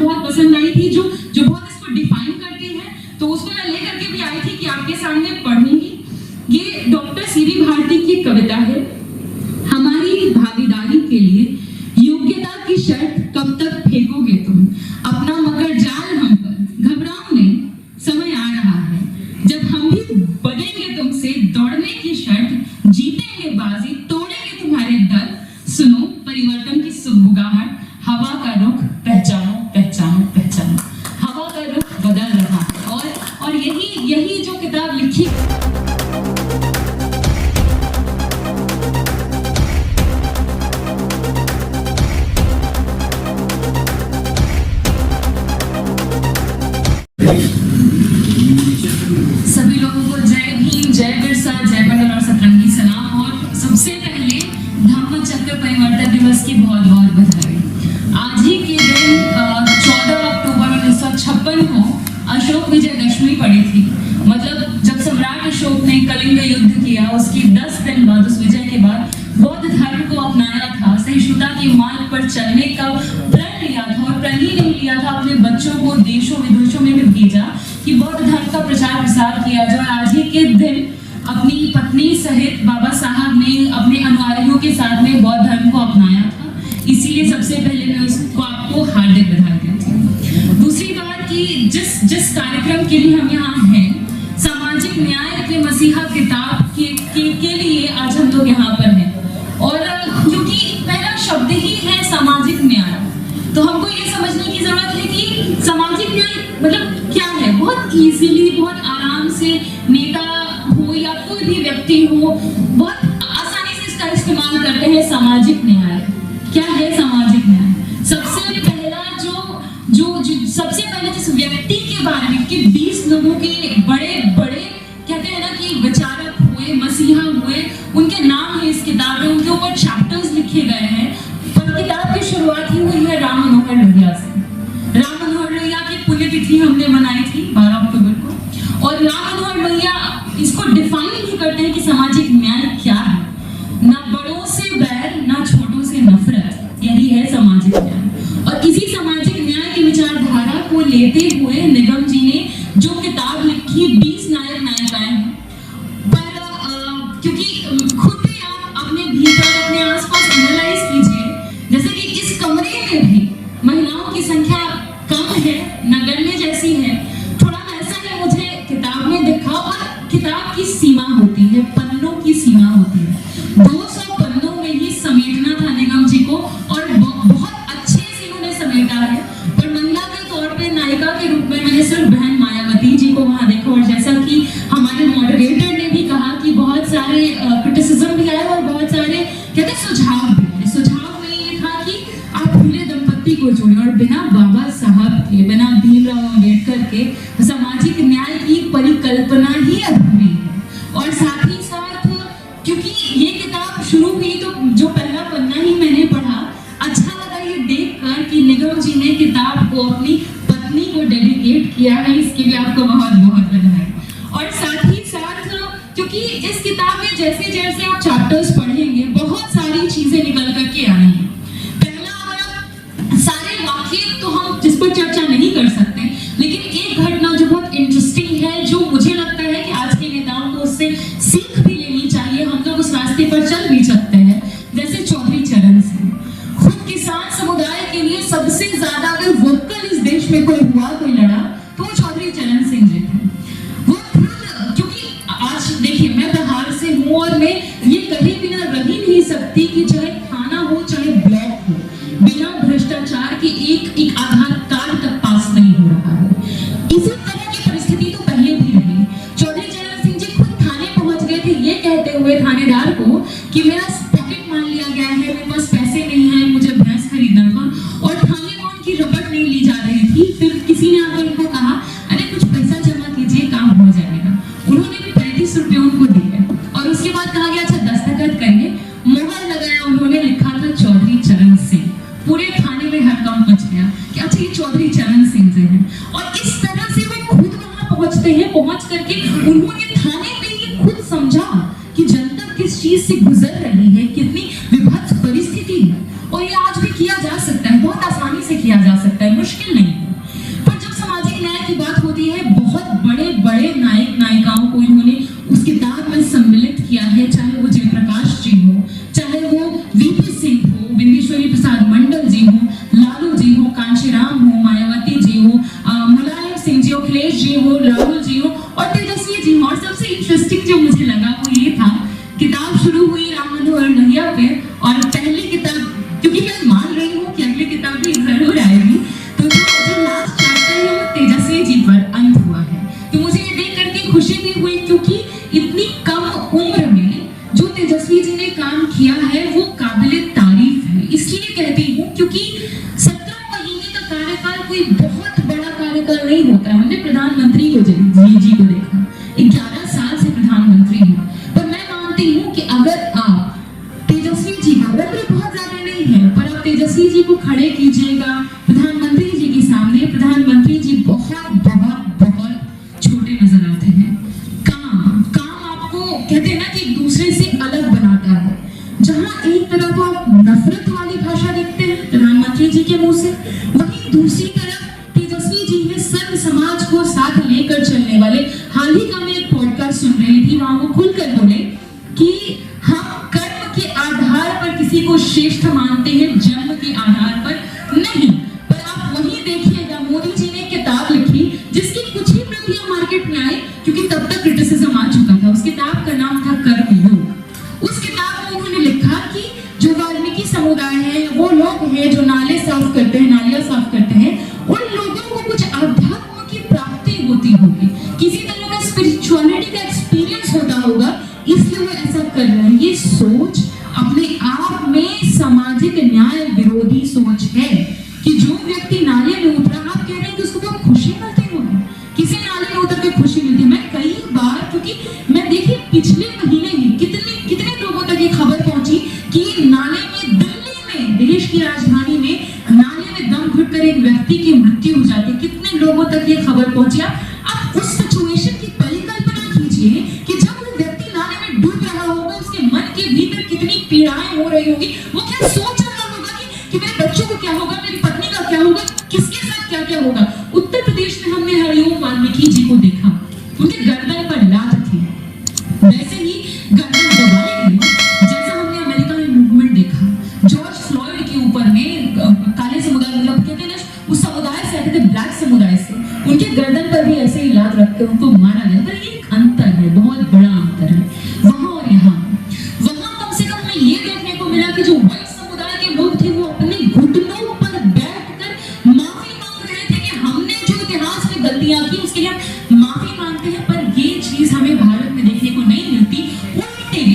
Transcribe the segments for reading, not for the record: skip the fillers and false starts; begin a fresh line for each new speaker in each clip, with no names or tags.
बहुत पसंद आई थी, जो बहुत इसको डिफाइन करती है, तो उसको मैं लेकर के भी आई थी कि आपके सामने पढ़ूंगी। ये डॉक्टर सीवी भारती की कविता है। हमारी भागीदारी के लिए योग्यता की शर्त कब तक फेंकोगे तुम, अपना मकर जाल हम पर, घबराओ नहीं, समय आ रहा है जब हम भी बनेंगे तुमसे, दौड़ने की शर्त, जीतेंगे बाजी, तोड़ेंगे तुम्हारे दर, सुनो परिवर्तन की सुगबुगाहट, हवा का रुख पहचानो पहचानो पहचानो, हवा का रुख बदल रहा है। और यही जो किताब लिखी सभी लोगों को जय भीम, जय बिरसा, जय पटेल और सतरंगी सलाम। और सबसे पहले धम्म चक्र परिवर्तन दिवस की बहुत बहुत बधाई। आज ही के दिन 14 अक्टूबर 1956 को अशोक विजयदशमी पड़ी थी। मतलब जब सम्राट अशोक ने कलिंग युद्ध किया, उसकी 10 दिन बाद, उस विजय के बाद बौद्ध धर्म को अपनाया था, सहिष्णुता के मार्ग पर चलने का प्रण लिया था। और प्रण ही नहीं लिया था, अपने बच्चों को देशों विदेशों में भी भेजा कि बौद्ध धर्म का प्रचार प्रसार किया जाए। आज ही के दिन अपनी पत्नी सहित बाबा साहब ने अपने अनुयायियों के साथ में बौद्ध धर्म को अपनाया था। इसीलिए सबसे पहले मैं उसको आपको हार्दिक बधाई देती हूँ। दूसरी बात कि जिस कार्यक्रम के लिए हम यहाँ हैं, सामाजिक न्याय के मसीहा किताब के लिए आज हम लोग यहाँ पर हैं। और क्योंकि पहला शब्द ही है सामाजिक न्याय, तो हमको ये समझने की जरूरत है कि सामाजिक न्याय मतलब क्या है। बहुत इजीली, बहुत आराम से नेता हो या कोई भी व्यक्ति हो, बहुत आसानी से इसका इस्तेमाल करते हैं। सामाजिक न्याय क्या है? सामाजिक न्याय सबसे पहला सबसे पहले जिस व्यक्ति के बारे में कि 20 लोगों के बड़े कहते हैं ना कि विचारक हुए, मसीहा हुए, उनके नाम है इस किताब में, उनके ऊपर चैप्टर्स लिखे गए हैं। पर किताब की शुरुआत ही हुई है राम मनोहर लोहिया से। राम मनोहर लोहिया की पुण्यतिथि हमने मनाई थी 12 अक्टूबर को। और राम मनोहर लोहिया इसको डिफाइन भी करते हैं कि सामाजिक न्याय क्या है। ना बड़ों से बैर, ना छोटों से नफरत, यही है सामाजिक न्याय। और इसी सामाजिक न्याय की विचारधारा को लेते हुए निगम जी ने जो किताब लिखी, 20 नायक नायिकाएं हैं। पर क्योंकि खुद भी आप अपने भीतर, अपने आसपास एनालाइज कीजिए, जैसे कि इस कमरे में भी महिलाओं की संख्या कम है, नगण्य जैसी है। थोड़ा ऐसा ही मुझे किताब में दिखा। और किताब की सीमा होती है, पन्नों की सीमा होती है। 200 पन्नों में ही समेटना था निगम जी को, और बहुत अच्छे से उन्होंने समेटा है। पर महिला के तौर पे नायिका के रूप में मैंने सिर्फ बहन मायावती जी को वहां देखा। और जैसा कि हमारे मॉडरेटर ने भी कहा कि बहुत सारे क्रिटिसिज्म भी आए और बहुत सारे कहते सुझाव भी आए। सुझाव में ये था कि आप फूले दंपत्ति को जोड़े, और बिना बाबा साहब के, बिना भीमराव अम्बेडकर के सामाजिक न्याय की परिकल्पना ही अधूरी है। और साथ ही साथ क्योंकि ये किताब शुरू हुई तो जो पहला पन्ना ही मैंने पढ़ा, अच्छा लगा ये देखकर कि निगम जी ने किताब को अपनी पत्नी को डेडिकेट किया है। इसके लिए आपको बहुत बहुत बधाई। और साथ ही साथ क्योंकि इस किताब में जैसे जैसे आप चैप्टर्स पढ़ेंगे, बहुत सारी चीजें निकल करके आएंगी। पहला, अगर सारे वाक्य तो हम जिस पर चर्चा नहीं कर सकते, लेकिन एक घटना जो बहुत इंटरेस्टिंग है, जो मुझे लगता है कि आज के नेताओं को उससे सीख भी लेनी चाहिए, हम लोग उस रास्ते पर चल भी सकते हैं। जैसे चौधरी चरण सिंह, खुद किसान समुदाय के लिए सबसे ज्यादा अगर वोकल इस देश में कोई हुआ, कोई लड़ा, तो चौधरी चरण सिंह जी थे। वो खुद, क्योंकि आज देखिए मैं बिहार से हूँ और मैं ये कहीं बिना रह ही नहीं सकती कि चाहे थाना हो चाहे ब्लॉक हो, बिना भ्रष्टाचार के एक आधार कार्ड तक पास नहीं हो रहा है। इसी तरह की परिस्थिति तो पहले भी रही। चौधरी चरण सिंह जी खुद थाने पहुंच गए थे ये कहते हुए थानेदार को कि मेरा पॉकेट मान लिया गया है, मेरे पास पैसे नहीं है, मुझे भैंस खरीदना था। और थाने में उनकी रपट नहीं ली जा रही थी। फिर किसी ने आकर उनको कहा, अरे कुछ पैसा जमा कीजिए, काम हो जाएगा। उन्होंने 35 रुपये उनको दिए और उसके बाद कहा गया अच्छा दस्तखत करिए। मोहर लगाया, उन्होंने लिखा था चौधरी चरण सिंह। पूरे थाने में हड़कंप मच गया कि अच्छा ये चौधरी चरण सिंह जी हैं। और इस तरह से वो खुद वहां पहुंचते हैं। पहुंच करके उन्होंने थाने में ये खुद समझा कि जनता किस चीज से गुजर रही है, कितनी विभत्स परिस्थिति है। और ये आज भी किया जा सकता है, बहुत आसानी से किया जा सकता है। सकता है, मुश्किल नहीं है। पर जब सामाजिक न्याय की बात होती है, बहुत बड़े बड़े नायक नायिकाओं को इन्होंने उस किताब में सम्मिलित किया है, चाहे वो जयप्रकाश जी हो, चाहे वो वीपी सिंह हो, विंदेश्वरी प्रसाद मंडल जी हो, लालू जी हो, कांशीराम हो, मायावती जी हो, मुलायम सिंह जी हो, अखिलेश जी हो, राहुल जी हो और तेजस्वी जी हो। और सबसे इंटरेस्टिंग जो मुझे लगा वो ये था, किताब शुरू हुई राम मनोहर लोहिया पे और पहली किताब, क्योंकि मैं मान रही हूँ कि अगली किताब भी जरूर आएगी, तो जो लास्ट चैप्टर है वो तेजस्वी जी पर अंत हुआ है। तो मुझे ये देख करके खुशी भी हुई, क्योंकि इतनी कम उम्र में जो तेजस्वी जी ने काम किया है वो काबिले तारीफ है। इसलिए कहती हूँ क्योंकि 17 महीने का कार्यकाल कोई बहुत बड़ा कार्यकाल नहीं होता है। हमने प्रधानमंत्री को जी को देखा, 11 साल से प्रधानमंत्री हैं, पर मैं मानती हूँ कि अगर आप तेजस्वी जी को, उम्र बहुत ज्यादा नहीं है, पर आप तेजस्वी जी को खड़े कीजिएगा प्रधानमंत्री जी के सामने, प्रधानमंत्री जी बहुत बहुत बहुत छोटे नजर आते हैं। काम आपको कहते हैं ना कि एक दूसरे से अलग बनाता है। जहां एक तरफ आप नफरत वाली भाषा देखते हैं प्रधानमंत्री जी के मुंह से, वहीं दूसरी तरफ तेजस्वी जी है सर्व समाज को साथ लेकर चलने वाले। हाल ही का मैं एक पॉडकास्ट सुन रही थी, वहां वो खुलकर बोले कि हम कर्म के आधार पर किसी को श्रेष्ठ मानते हैं, जन्म के आधार पर नहीं। पर आप वही देखिएगा, मोदी जी ने किताब लिखी जिसकी कुछ ही प्रतियां मार्केट में आई, क्योंकि तब तक क्रिटिसिज्म आ चुका था। उस किताब का नाम था कर्मयोग। उस किताब में उन्होंने लिखा कि जो वाल्मीकि समुदाय है, वो लोग हैं जो नाले साफ करते हैं, नालियां साफ करते हैं, उन लोगों को कुछ अध्यात्म की प्राप्ति होती होगी, किसी तरह का स्पिरिचुअलिटी का एक्सपीरियंस होता होगा, इसलिए वो ऐसा कर रहे हैं। ये सोच अपने आप में सामाजिक न्याय विरोधी सोच है कि जो व्यक्ति नाले में उतरा, आप कह रहे हैं कि उसको बहुत खुशी मिलती होगी, किसी नाले में उतर के खुशी मिलती है। मैं कई बार, क्योंकि मैं देखिए पिछले महीने ही कितने लोगों तक ये खबर पहुंची कि नाले में, दिल्ली में, देश की राजधानी में नाले में दम घुटकर एक व्यक्ति की मृत्यु हो जाती है। कितने लोगों तक ये खबर पहुंची। आप उस सिचुएशन की परिकल्पना कीजिए कि जब वो व्यक्ति नाले में डूब रहा होगा, उसके मन के भीतर कितनी पीड़ाएं हो रही होगी, वो क्या सोच रहा होगा कि मेरे बच्चों को क्या होगा, मेरी पत्नी का क्या होगा, किसके साथ क्या क्या होगा। उत्तर प्रदेश में हमने हरिओम वाल्मीकि जी को देखा, उनके गर्दन पर लात थी, वैसे ही गर्दन दबाई गई जैसा हमने अमेरिका में मूवमेंट देखा। जॉर्ज फ्लॉयड के ऊपर में काले समुदाय, मतलब कहते हैं ना उस समुदाय से आते थे, ब्लैक समुदाय से, उनके गर्दन पर भी ऐसे ही लात रख के उनको मारा गया। पर ये अंतर है, बहुत बड़ा अंतर है वहां और यहाँ। वहां कम से कम हमें ये देखने को मिला कि जो व्हाइट समुदाय के लोग थे वो अपने घुटनों पर बैठकर माफी मांग रहे थे कि हमने जो इतिहास में गलतियां की उसके लिए हम माफी मांगते हैं। पर ये चीज हमें भारत में देखने को नहीं मिलती। उल्टे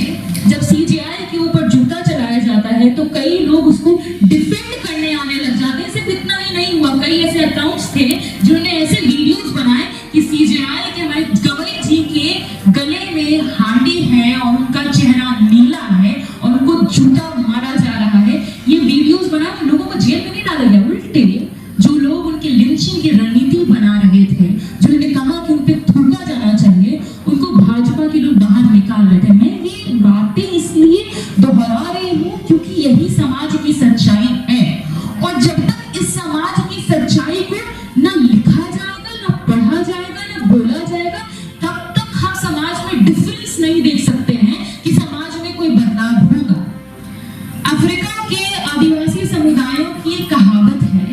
जब सीजेआई के ऊपर जूता चलाया जाता है तो कई लोग उसको डिफेंड करने आने लग जाते हैं। सिर्फ इतना ही नहीं हुआ, कई ऐसे अकाउंट्स थे जिन्होंने ऐसे वीडियोस बनाए कि सीजेआई के हमारे गवई जी के गले में हांडी है और उनका चेहरा नीला है और उनको जूता मारा जा रहा है। ये वीडियोस बना, लोगों को जेल में नहीं डाला गया। उल्टे जो लोग उनकी लिंचिंग की रणनीति बना रहे थे, जिन्होंने कहा कि उन पे थूका जाना चाहिए, उनको भाजपा के लोग बाहर निकाल रहे थे। मैं ये बातें इसलिए दोहरा रही हूँ क्योंकि यही समाज की सच्चाई है। और जब तक इस समाज की सच्चाई को ना लिखा जाएगा, ना पढ़ा जाएगा, ना बोला जाएगा, तब तक हम समाज में डिफरेंस नहीं देख सकते हैं कि समाज में कोई बदलाव होगा। अफ्रीका के आदिवासी समुदायों की एक कहावत है,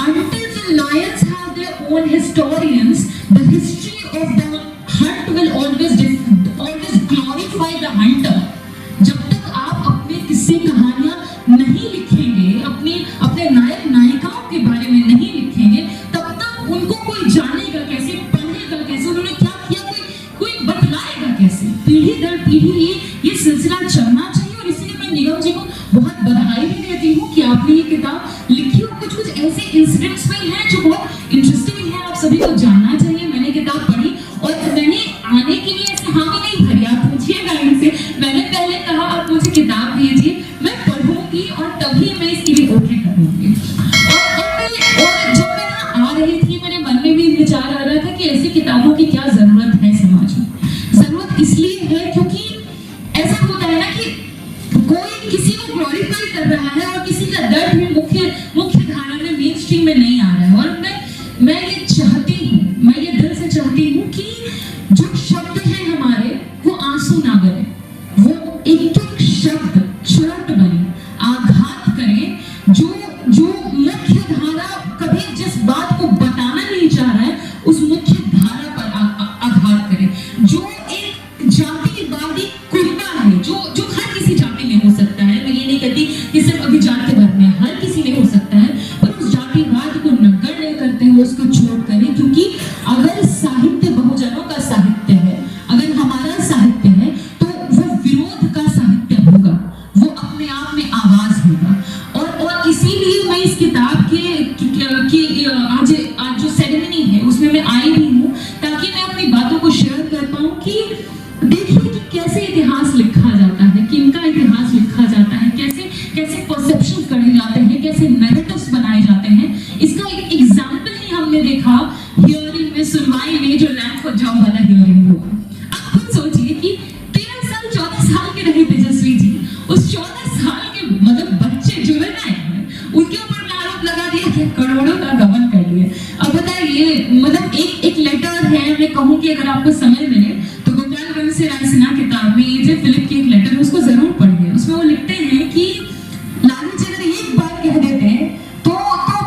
until the lions have their own historians, the history of the hunt will always glorify the hunter. जब तक आप अपने किस्से कहानियां नहीं लिखेंगे, अपने नायक नायिकाओं के बारे में नहीं लिखेंगे, तब तक उनको कोई जानेगा कैसे, पढ़ेगा कैसे, उन्होंने क्या किया, कोई बतलाएगा कैसे। पीढ़ी दर पीढ़ी ये सिलसिला चलना चाहिए। और इसलिए मैं निगम जी को बहुत बधाई भी देती हूँ कि आपने ये किताब लिखी और कुछ ऐसे इंसिडेंट्स में हैं जो बहुत इंटरेस्टिंग है, आप सभी को जानना चाहिए। मैंने किताब पढ़ी और मैंने आने के लिए ऐसे हामी नहीं भरी। आप पूछिएगा इनसे, मैंने पहले कहा आप मुझे किताब दीजिए, मैं पढ़ूंगी और तभी मैं इसकी भी ओके करूंगी। और जब मैं यहाँ आ रही थी, मेरे मन में भी विचार आ रहा था कि ऐसी किताबों की क्या जरूरत है समाज में। जरूरत इसलिए है क्योंकि ऐसा होता है ना कि कोई किसी को ग्लोरीफाई कर रहा है और किसी का दर्द में मुख्य धारा में, मेन स्ट्रीम में नहीं आ रहा है। है। और मैं ये चाहती हूँ, मैं ये दिल से चाहती हूँ कि जो शब्द हैं हमारे वो आंसू ना बने, वो एक एक शब्द चोट बने, आघात करें। जो मुख्य धारा कभी जिस बात को बताना नहीं चाह रहा है उस मुख्य धारा पर आघात करे। जो एक जातिवादी कुर्ता है, जो हर किसी जाति में हो सकता है, मैं ये नहीं कहती कि सिर्फ अभी जाति भर में, हर किसी में हो सकता है, पर उस जातिवाद को नगण्य करते हुए उसको छोड़ करें। क्योंकि अगर साहित्य बहुजनों का साहित्य है, अगर हमारा साहित्य है, तो वो विरोध का साहित्य होगा, वो अपने आप में आवाज होगा। और इसीलिए मैं इस किताब के आज जो सेरेमनी है उसमें मैं आई भी हूँ, ताकि मैं अपनी बातों को शेयर कर पाऊँ कि देखिए कि कैसे इतिहास लिखा जाता है, किनका इतिहास लिखा जाता है, कैसे परसेप्शंस गढ़े जाते हैं, कैसे नैरेटिव्स बनाए जाते हैं। इसका एक एग्जाम्पल ही हमने देखा हियरिंग में, सुनवाई में, जो लैंड फॉर जॉब वाला हियरिंग हुआ। अब खुद सोचिए कि 13 साल 14 साल के रहे तेजस्वी जी, उस 14 साल के मतलब बच्चे जो है ना, उनके ऊपर आरोप लगा दिया कि करोड़ों का गबन कर दिया। अब बताइए, मतलब एक लेटर है, मैं कहूँ कि अगर आपको समय मिले तो गोपाल गंज से रायसीना किताब में एजे फिलिप की एक लेटर है, उसको जरूर पढ़िए। उसमें वो लिखते हैं कि लालू जी अगर एक बार कह देते हैं तो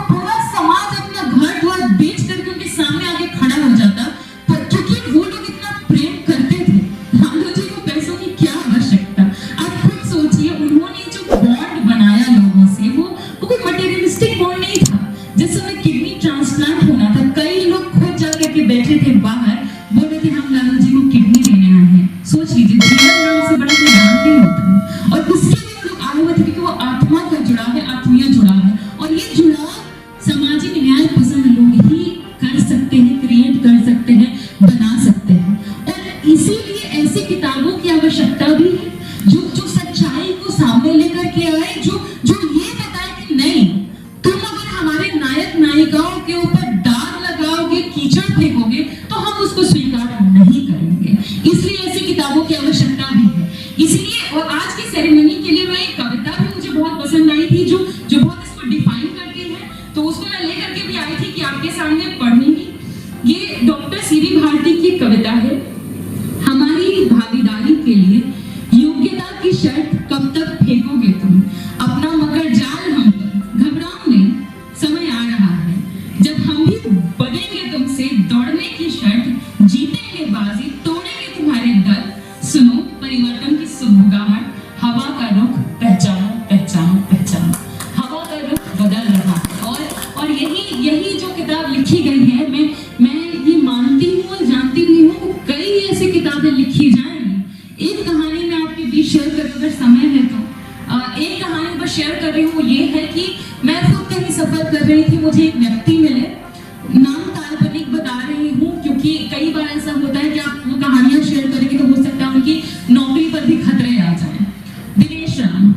पूरा समाज अपना घर द्वार बेच करके उनके सामने आके खड़ा हो जाता, क्योंकि वो लोग इतना प्रेम करते थे। लालू जी को पैसों की क्या आवश्यकता। आप खुद सोचिए, उन्होंने जो बॉन्ड बनाया लोगों से, वो कोई मटेरियलिस्टिक बॉन्ड नहीं था। जिस समय किडनी ट्रांसप्लांट होना था, कई लोग खुद जाकर के बैठे थे बाहर, बोल रहे थे हम लालू जी को किडनी देने आए हैं। सोच लीजिए, जीवन नाम से बड़ा कोई दान नहीं होता। और उसके लिए वो लोग आए हुए थे क्योंकि वो आत्मा का जुड़ाव है, आत्मीय जुड़ाव है। और ये जुड़ाव सामाजिक न्याय पसंद लोग ही कर सकते हैं, क्रिएट कर सकते हैं, बना सकते हैं। और इसीलिए ऐसी किताबों की आवश्यकता भी है जो सच्चाई को सामने लेकर के आए, जो ये बताए कि नहीं, तुम अगर हमारे नायक नायिकाओं के ऊपर दाग लगाओगे, कीचड़ फेंकोगे, तो हम उसको स्वीकार नहीं करेंगे। इसलिए ऐसी किताबों की आवश्यकता भी है। इसलिए और आज की सेरेमनी के लिए मैं एक कविता भी मुझे बहुत पसंद आई थी, जो बहुत इसको डिफाइन करती है, तो उसको मैं लेकर के भी आई थी कि आपके सामने पढ़ूंगी। ये डॉक्टर सीवी भारती की कविता है। हमारी भागीदारी के लिए योग्यता की शर्त कब तक फेंकोगे तुम, अपना मकर जाल हम पर, घबराओ नहीं, समय आ रहा है जब हम भी बनेंगे तुमसे, दौड़ने की शर्त, जीतेंगे बाजी, तोड़ेंगे तुम्हारे डर, सुनो परिवर्तन की सुगबुगाहट, हवा का रुख पहचानो पहचानो पहचानो। हवा का रुख बदल रहा है। और यही जो किताब लिखी गई है, मैं ये मानती हूँ और जानती भी हूँ, कई ऐसी किताबें लिखी जाएंगी। एक कहानी मैं आपके बीच शेयर कर, अगर समय है तो एक कहानी बस शेयर कर रही हूँ। ये है कि मैं खुद कहीं सफर कर रही थी, मुझे एक व्यक्ति मिले, नाम काल्पनिक बता रही हूँ क्योंकि कई बार ऐसा होता है कि आप वो कहानियां शेयर करेंगे तो हो सकता है उनकी नौकरी पर भी खतरे आ जाए। दिनेश राम,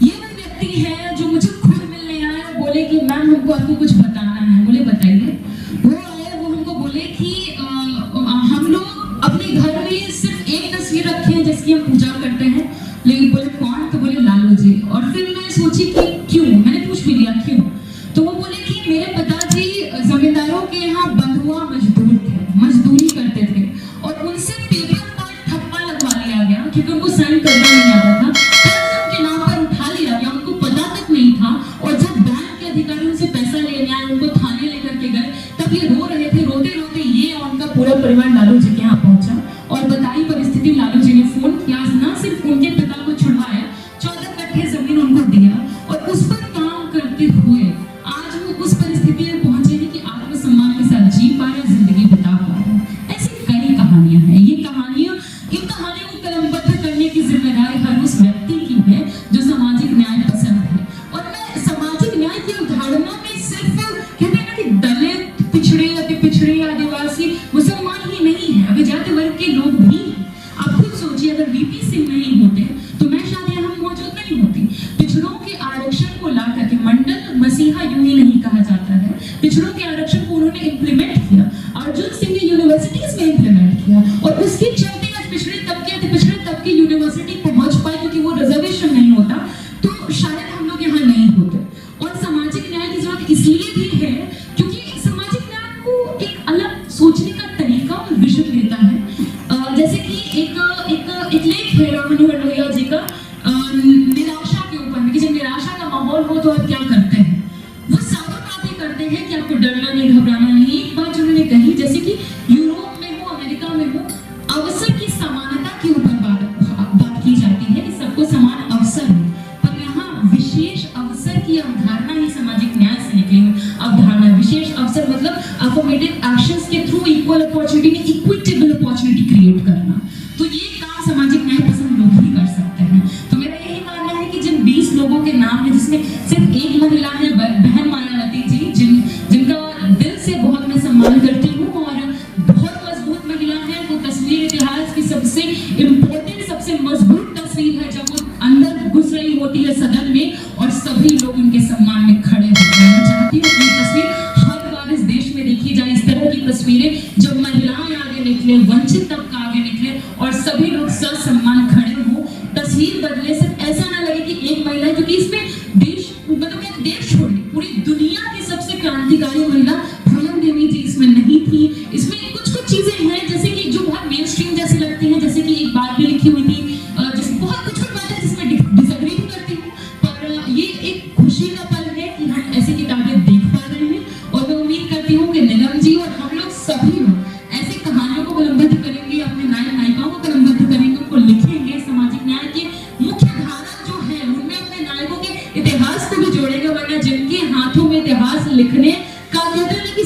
ये वो व्यक्ति है जो मुझे खुद मिलने आए, बोले कि मैम हमको आपको कुछ बताना है। बोले बताइए। वो आए, वो हमको बोले कि हम लोग अपने घर में सिर्फ एक तस्वीर रखे हैं जिसकी हम पूजा करते हैं। लेकिन बोले कौन? तो बोले लालू जी। और फिर मैं सोची कि क्यों, मैंने पूछ भी लिया क्यों। तो वो बोले कि मेरे पिताजी जमींदारों के यहाँ बंधुआ मजदूर थे, मजदूरी करते थे, और उनसे पेपर पर ठप्पा लगवा लिया गया क्योंकि उनको साइन करना नहीं आता था। कर्ज उनके नाम पर उठा लिया गया, उनको पता तक नहीं था। और जब बैंक के अधिकारी उनसे पैसा लेने आए, उनको थाने लेकर के गए, तब ये रो रहे थे। रोते रोते ये और उनका पूरा परिवार लालू जी के यहाँ पहुंचा और बताई परिस्थिति। लालू जी ने फोन किया, ना सिर्फ उनके पिता को छुड़वाया, 14 कट्ठे जमीन उनको दिया, और उस पर काम करते हुए आज वो उस परिस्थिति में पहुंचे हैं कि आत्मसम्मान के साथ जी पा रहे, जिंदगी बिता पा रहे। ऐसी कई कहानियां हैं। ये कहानियां, इन कहानियों को कलमबद्ध करने की जिम्मेदारी हर उस व्यक्ति की है जो सामाजिक न्याय पसंद है। और मैं सामाजिक न्याय की अवधारणा में सिर्फ कहते हैं ना कि दलित, पिछड़े, अति पिछड़े, आदिवासी, मुसलमान ही नहीं है, अभी जाति वर्ग के लोग भी हैं। आप खुद सोचिए, अगर वीपी सिंह नहीं होते तो मैं शायद यहाँ मौजूद नहीं होती। पिछड़ों के आरक्षण को ला करके, मंडल मसीहा यूं ही नहीं कहा जाता है, पिछड़ों के आरक्षण को उन्होंने इम्प्लीमेंट किया, अर्जुन सिंह ने यूनिवर्सिटीज में इम्प्लीमेंट किया, और उसके चलते आज पिछड़े तबके यूनिवर्सिटी पहुंच पाए। क्योंकि वो रिजर्वेशन नहीं होता तो शायद हम लोग यहाँ नहीं होते। और सामाजिक न्याय की जरूरत इसलिए भी है क्योंकि करते हैं कि आपको डरना नहीं, घबराना नहीं। एक बात उन्होंने कही, जैसे कि यूरोप में हो, अमेरिका में हो, अवसर की समानता के ऊपर बात की जाती है कि सबको समान अवसर हो, पर यहाँ विशेष अवसर की अवधारणा ही सामाजिक न्याय से निकली हुई अवधारणा। विशेष अवसर मतलब अफर्मेटिव एक्शंस के थ्रू इक्वल अपॉर्चुनिटी में इक्विटेबल अपॉर्चुनिटी क्रिएट करना। तो ये काम सामाजिक न्याय पसंद लोग ही कर सकते हैं। तो मेरा यही मानना है कि जिन 20 लोगों के नाम है, जिसमें सिर्फ एक महिला है, बहन मायावती जी, जिनका दिल से बहुत मैं सम्मान करती हूँ और बहुत मजबूत महिला है। वो तस्वीर इतिहास की सबसे इम्पोर्टेंट, सबसे मजबूत तस्वीर है, जब वो अंदर घुस रही होती है सदन में और सभी लोग उनके सम्मान में खड़े होते हैं। मैं चाहती हूँ कि ये तस्वीर हर बार इस देश में देखी जाए, इस तरह की तस्वीरें जब महिलाएं आगे निकले, वंचित तबका आगे निकले और सभी लोग ससम्मान खड़े हों। तस्वीर बदले, सिर्फ ऐसा ना लगे कि एक महिला है, क्योंकि इसमें देश, मतलब क्या, देश छोड़िए, पूरी दुनिया की सबसे क्रांतिकारी महिला पूनम देवी जी इसमें नहीं थी। इसमें कुछ कुछ चीजें हैं जैसे कि जो बहुत मेन स्ट्रीम जैसी लगती हैं, जैसे कि एक बात भी लिखी हुई थी, जिस बहुत कुछ कुछ बातें जिसमें डिसएग्री भी करती हूँ, पर ये एक खुशी का पल है कि हम ऐसी किताबें देख पा रहे हैं। और मैं उम्मीद करती हूँ कि निगम जी और हम लोग सभी लोग ऐसी कहानियों को कलमबद्ध करेंगे, अपने नायक नायिकाओं को कलमबद्ध करेंगे, उनको लिखेंगे। सामाजिक न्याय की मुख्य धारा जो है उनमें अपने नायकों के इतिहास को भी जोड़ेंगे, वरना जिनके हाथों में इतिहास लिखने का कहते हैं कि